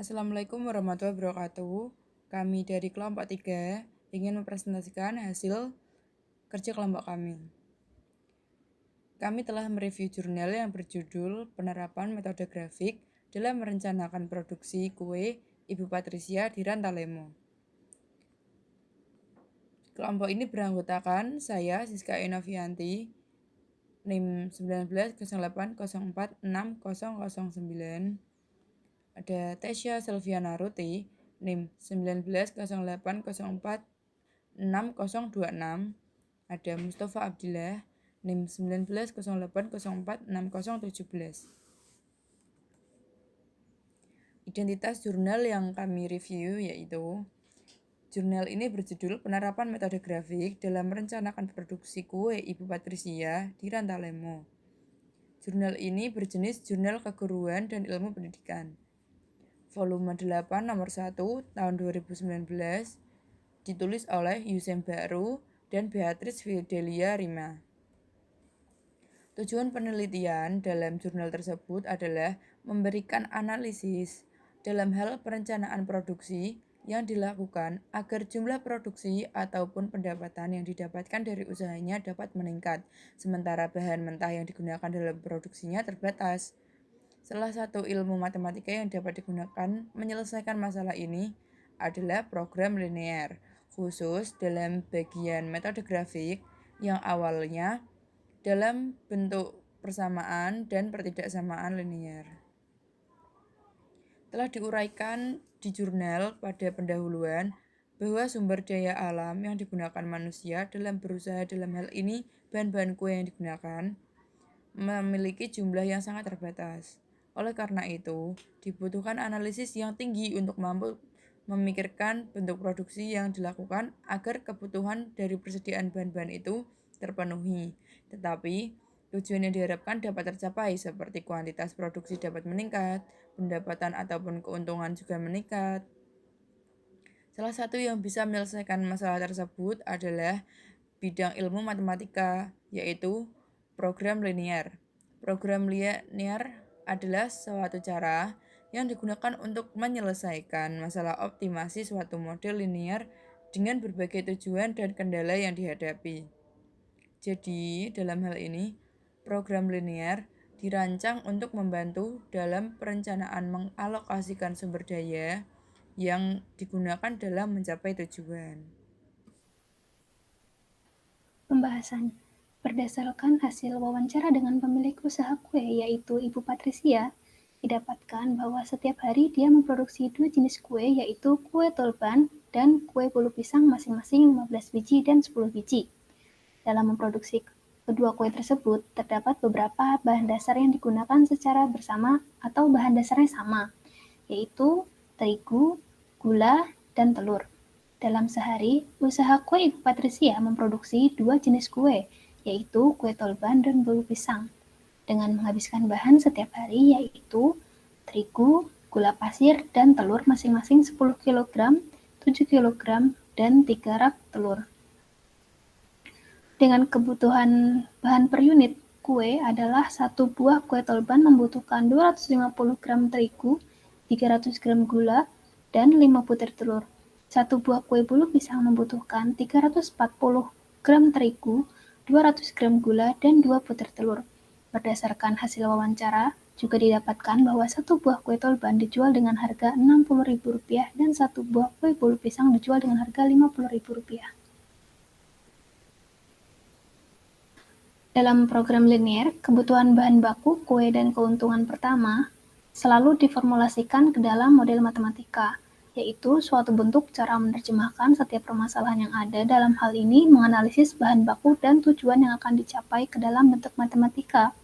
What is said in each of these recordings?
Assalamualaikum warahmatullahi wabarakatuh. Kami dari kelompok 3 ingin mempresentasikan hasil kerja kelompok kami. Kami telah mereview jurnal yang berjudul Penerapan Metode Grafik dalam Merencanakan Produksi Kue Ibu Patricia di Rantalemo. Kelompok ini beranggotakan saya, Siska Enovianti, NIM 1908046009, ada Tesya Selviana Ruti, NIM 1908046026, ada Mustafa Abdillah, NIM 1908046017. Identitas jurnal yang kami review yaitu jurnal ini berjudul Penerapan Metode Grafik dalam Merencanakan Produksi Kue Ibu Patricia di Rantalemo. Jurnal ini berjenis Jurnal Keguruan dan Ilmu Pendidikan. Volume 8 nomor 1 tahun 2019 ditulis oleh Yusem Baru dan Beatrice Fidelia Rima. Tujuan penelitian dalam jurnal tersebut adalah memberikan analisis dalam hal perencanaan produksi yang dilakukan agar jumlah produksi ataupun pendapatan yang didapatkan dari usahanya dapat meningkat, sementara bahan mentah yang digunakan dalam produksinya terbatas. Salah satu ilmu matematika yang dapat digunakan menyelesaikan masalah ini adalah program linear, khusus dalam bagian metode grafik yang awalnya dalam bentuk persamaan dan pertidaksamaan linear. Telah diuraikan di jurnal pada pendahuluan bahwa sumber daya alam yang digunakan manusia dalam berusaha dalam hal ini bahan-bahan kue yang digunakan memiliki jumlah yang sangat terbatas. Oleh karena itu, dibutuhkan analisis yang tinggi untuk mampu memikirkan bentuk produksi yang dilakukan agar kebutuhan dari persediaan bahan-bahan itu terpenuhi. Tetapi, tujuan yang diharapkan dapat tercapai seperti kuantitas produksi dapat meningkat, pendapatan ataupun keuntungan juga meningkat. Salah satu yang bisa menyelesaikan masalah tersebut adalah bidang ilmu matematika, yaitu program linear. Program linear adalah suatu cara yang digunakan untuk menyelesaikan masalah optimasi suatu model linear dengan berbagai tujuan dan kendala yang dihadapi. Jadi, dalam hal ini, program linear dirancang untuk membantu dalam perencanaan mengalokasikan sumber daya yang digunakan dalam mencapai tujuan. Pembahasan. Berdasarkan hasil wawancara dengan pemilik usaha kue yaitu Ibu Patricia, didapatkan bahwa setiap hari dia memproduksi 2 jenis kue yaitu kue tolban dan kue bolu pisang masing-masing 15 biji dan 10 biji. Dalam memproduksi kedua kue tersebut, terdapat beberapa bahan dasar yang digunakan secara bersama atau bahan dasarnya sama, yaitu terigu, gula, dan telur. Dalam sehari, usaha kue Ibu Patricia memproduksi 2 jenis kue, yaitu kue tolban dan bolu pisang, dengan menghabiskan bahan setiap hari yaitu terigu, gula pasir, dan telur masing-masing 10 kg, 7 kg, dan 3 rak telur. Dengan kebutuhan bahan per unit kue adalah satu buah kue tolban membutuhkan 250 gram terigu, 300 gram gula, dan 5 butir telur. Satu buah kue bolu pisang membutuhkan 340 gram terigu, 200 gram gula, dan 2 butir telur. Berdasarkan hasil wawancara, juga didapatkan bahwa satu buah kue tolban dijual dengan harga Rp60.000 dan satu buah kue bolu pisang dijual dengan harga Rp50.000. Dalam program linear, kebutuhan bahan baku, kue, dan keuntungan pertama selalu diformulasikan ke dalam model matematika, yaitu suatu bentuk cara menerjemahkan setiap permasalahan yang ada. Dalam hal ini, menganalisis bahan baku dan tujuan yang akan dicapai ke dalam bentuk matematika,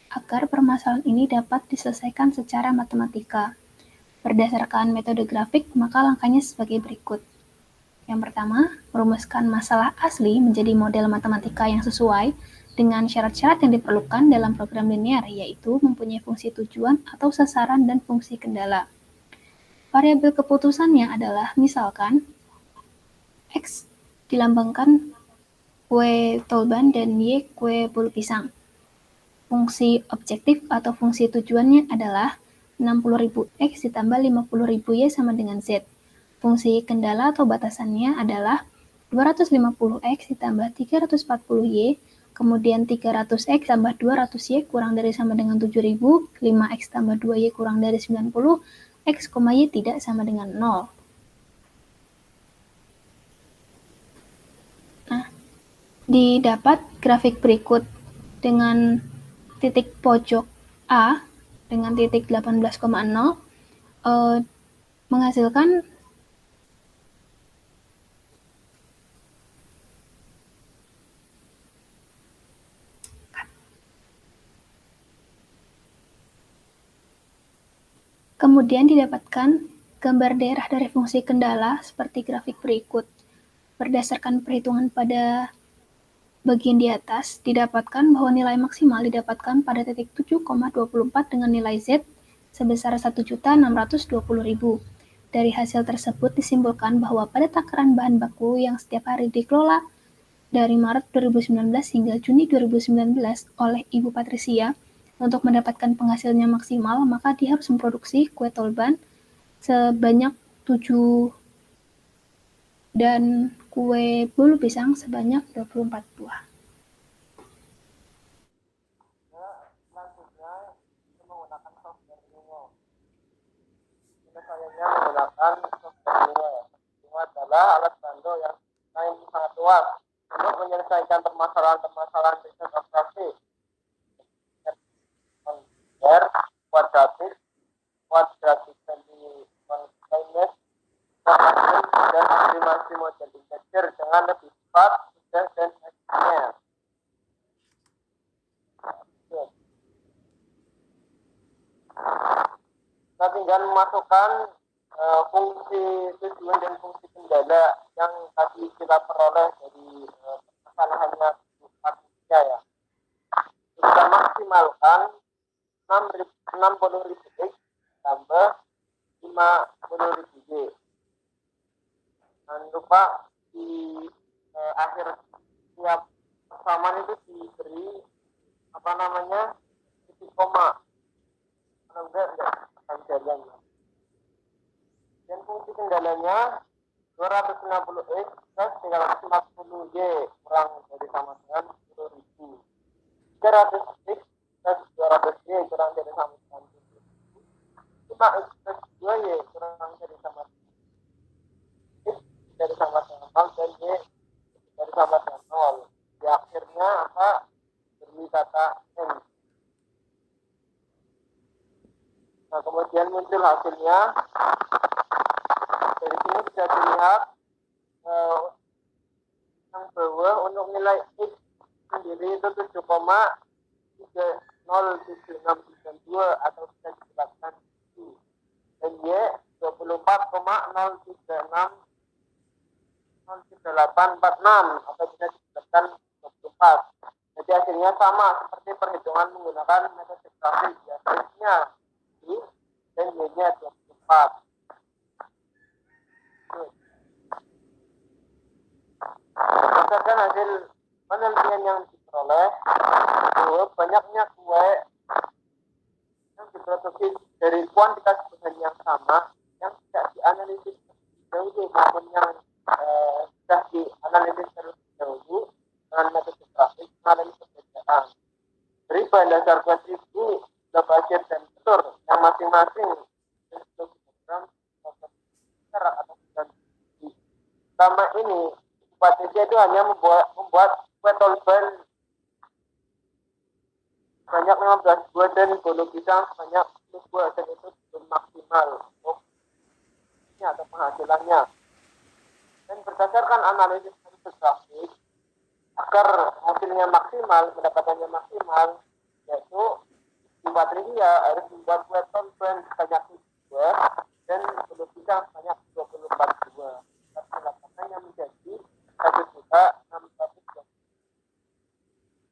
agar permasalahan ini dapat diselesaikan secara matematika. Berdasarkan metode grafik, maka langkahnya sebagai berikut. Yang pertama, merumuskan masalah asli menjadi model matematika yang sesuai dengan syarat-syarat yang diperlukan dalam program linear, yaitu mempunyai fungsi tujuan atau sasaran dan fungsi kendala. Variabel keputusannya adalah misalkan X dilambangkan kue tolban dan Y kue bolu pisang. Fungsi objektif atau fungsi tujuannya adalah 60.000 X ditambah 50.000 Y sama dengan Z. Fungsi kendala atau batasannya adalah 250 X ditambah 340 Y, kemudian 300 X tambah 200 Y kurang dari sama dengan 7.000, 5 X tambah 2 Y kurang dari 90, X, Y tidak sama dengan 0. Nah, didapat grafik berikut dengan titik pojok A dengan titik 18,0 menghasilkan kemudian didapatkan gambar daerah dari fungsi kendala seperti grafik berikut. Berdasarkan perhitungan pada bagian di atas, didapatkan bahwa nilai maksimal didapatkan pada titik 7,24 dengan nilai Z sebesar 1.620.000. Dari hasil tersebut disimpulkan bahwa pada takaran bahan baku yang setiap hari dikelola dari Maret 2019 hingga Juni 2019 oleh Ibu Patricia, untuk mendapatkan penghasilnya maksimal, maka dia harus memproduksi kue tolban sebanyak 7 dan kue bolu pisang sebanyak 24 buah. Selanjutnya itu menggunakan software Lingo. Penyelesaiannya menggunakan software Lingo. Lingo adalah alat bantu yang sangat luas untuk menyelesaikan permasalahan-permasalahan bisnis operasi. Kuadratik dan di kontainer, dan estimasi model integer dengan lebih cepat, mudah, dan efisien. Kita tinggal memasukkan fungsi tujuan dan fungsi kendala yang tadi kita peroleh dari kesalahannya manusia ya. Kita maksimalkan 60.000 X tambah 50.000 Y. Jangan lupa di akhir setiap persamaan itu diberi titik koma. Kalau enggak akan jalan. Dan fungsi kendalanya 260 X plus 340 Y kurang dari sama dengan 10.000. 300 X plus 200 Y kurang dari sama dengan 10.000. 5 X plus 2 Y kurang dari sama dengan X dari sama dengan 0 dan Y dari sama dengan 0. Di akhirnya apa? Beri kata N. Nah, kemudian muncul hasilnya. Dari sini bisa dilihat yang bawah untuk nilai X sendiri itu 7,30762 atau bisa dijelaskan itu. Dan Y 24,03846 atau bisa dijelaskan 24. Jadi hasilnya sama seperti perhitungan menggunakan metode grafik ya. X-nya dan Y-nya 24. Berdasarkan hasil penelitian yang diperoleh, bahwa banyaknya kue yang diproduksi dari kuantitas bahan yang sama yang tidak dianalisis terlebih dahulu maupun yang sudah dianalisis terlebih dahulu dengan metode grafik mengalami perbedaan. Dari bahan dasar kue terigu, gula pasir, dan telur yang masing-masing kilogram atau selama ini Patricia itu hanya membuat kue tolban banyak 15 buah dan bolu pisang sebanyak 10 buah, dan itu belum maksimal ini atau penghasilannya. Dan berdasarkan analisis grafik, agar hasilnya maksimal, pendapatannya maksimal, yaitu Patricia harus membuat kue tolban sebanyak